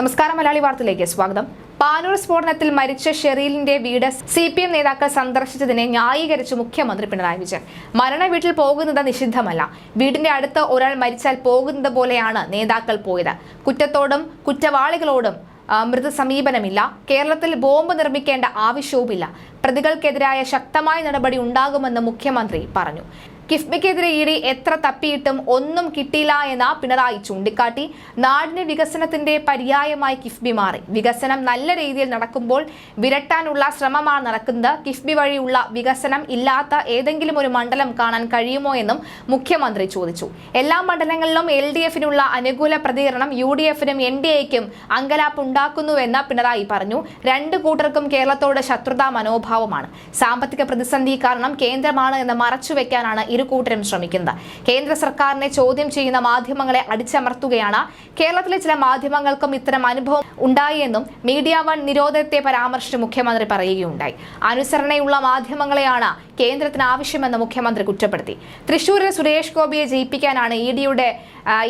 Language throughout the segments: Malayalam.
നമസ്കാരം, മലയാളി വാർത്തയിലേക്ക് സ്വാഗതം. പാനൂർ സ്ഫോടനത്തിൽ മരിച്ച ഷെറീലിന്റെ വീട് CPM നേതാക്കൾ സന്ദർശിച്ചതിനെ ന്യായീകരിച്ചു മുഖ്യമന്ത്രി പിണറായി വിജയൻ. മരണ വീട്ടിൽ പോകുന്നത് നിഷിദ്ധമല്ല. വീടിന്റെ അടുത്ത് ഒരാൾ മരിച്ചാൽ പോകുന്നത് പോലെയാണ് നേതാക്കൾ പോയത്. കുറ്റത്തോടും കുറ്റവാളികളോടും മൃദുസമീപനമില്ല. കേരളത്തിൽ ബോംബ് നിർമ്മിക്കേണ്ട ആവശ്യവുമില്ല. പ്രതികൾക്കെതിരായ ശക്തമായ നടപടി ഉണ്ടാകുമെന്ന് മുഖ്യമന്ത്രി പറഞ്ഞു. കിഫ്ബിക്കെതിരെ ഇടി എത്ര തപ്പിയിട്ടും ഒന്നും കിട്ടിയില്ല എന്ന പിണറായി ചൂണ്ടിക്കാട്ടി. നാടിന്റെ വികസനത്തിന്റെ പര്യായമായി കിഫ്ബി മാറി. വികസനം നല്ല രീതിയിൽ നടക്കുമ്പോൾ വിരട്ടാനുള്ള ശ്രമമാണ് നടക്കുന്നത്. കിഫ്ബി വഴിയുള്ള വികസനം ഇല്ലാത്ത ഏതെങ്കിലും ഒരു മണ്ഡലം കാണാൻ കഴിയുമോ എന്നും മുഖ്യമന്ത്രി ചോദിച്ചു. എല്ലാ മണ്ഡലങ്ങളിലും LDFനുള്ള അനുകൂല പ്രതികരണം UDFനും NDAയ്ക്കും അങ്കലാപ്പ് ഉണ്ടാക്കുന്നുവെന്ന് പിണറായി പറഞ്ഞു. രണ്ടു കൂട്ടർക്കും കേരളത്തോട് ശത്രുതാ മനോഭാവമാണ്. സാമ്പത്തിക പ്രതിസന്ധി കാരണം കേന്ദ്രമാണ് എന്ന് മറച്ചുവെക്കാനാണ് കൂട്ടരും ശ്രമിക്കുന്നത്. കേന്ദ്ര സർക്കാരിനെ ചോദ്യം ചെയ്യുന്ന മാധ്യമങ്ങളെ അടിച്ചമർത്തുകയാണ്. കേരളത്തിലെ ചില മാധ്യമങ്ങൾക്കും ഇത്തരം അനുഭവം ഉണ്ടായെന്നും മീഡിയ 1 നിരോധനത്തെ പരാമർശിച്ച് മുഖ്യമന്ത്രി പറയുകയുണ്ടായി. അനുസരണയുള്ള മാധ്യമങ്ങളെയാണ് കേന്ദ്രത്തിന് ആവശ്യമെന്ന് മുഖ്യമന്ത്രി കുറ്റപ്പെടുത്തി. തൃശൂരിൽ സുരേഷ് ഗോപിയെ ജയിപ്പിക്കാനാണ് EDയുടെ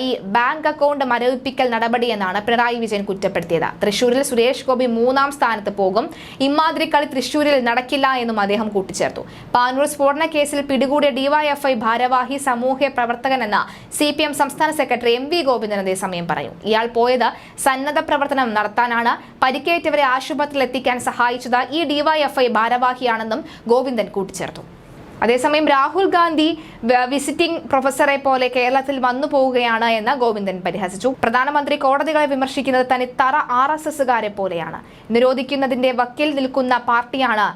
ഈ ബാങ്ക് അക്കൗണ്ട് മരവിപ്പിക്കൽ നടപടിയെന്നാണ് പിണറായി വിജയൻ കുറ്റപ്പെടുത്തിയത്. തൃശൂരിൽ സുരേഷ് ഗോപി 3ാം സ്ഥാനത്ത് പോകും. ഇമാതിരി കളി തൃശൂരിൽ നടക്കില്ല എന്നും അദ്ദേഹം കൂട്ടിച്ചേർത്തു. പാനൂർ സ്ഫോടന കേസിൽ പിടികൂടിയ DYFI ഭാരവാഹി സാമൂഹ്യ പ്രവർത്തകനെന്ന CPM സംസ്ഥാന സെക്രട്ടറി MV ഗോവിന്ദൻ അതേസമയം പറയും. ഇയാൾ പോയത് സന്നദ്ധ പ്രവർത്തനം നടത്താനാണ്. പരിക്കേറ്റവരെ ആശുപത്രിയിൽ എത്തിക്കാൻ സഹായിച്ചത് ഈ DYFI ഭാരവാഹിയാണെന്നും ഗോവിന്ദൻ കൂട്ടിച്ചേർത്തു. അതേസമയം രാഹുൽ ഗാന്ധി വിസിറ്റിംഗ് പ്രൊഫസറെ പോലെ കേരളത്തിൽ വന്നു പോവുകയാണ് എന്ന് ഗോവിന്ദൻ പരിഹസിച്ചു. പ്രധാനമന്ത്രി കോടതികളെ വിമർശിക്കുന്നത് തനിത്തറ RSSകാരെ പോലെയാണ്. നിരോധിക്കുന്നതിന്റെ വക്കിൽ നിൽക്കുന്ന പാർട്ടിയാണ്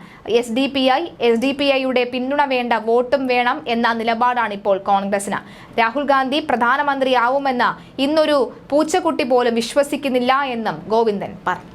SDPI. SDPIയുടെ പിന്തുണ വേണ്ട, വോട്ടും വേണം എന്ന നിലപാടാണ് ഇപ്പോൾ കോൺഗ്രസിന്. രാഹുൽ ഗാന്ധി പ്രധാനമന്ത്രിയാവുമെന്ന് ഇന്നൊരു പൂച്ചക്കുട്ടി പോലും വിശ്വസിക്കുന്നില്ല എന്നും ഗോവിന്ദൻ പറഞ്ഞു.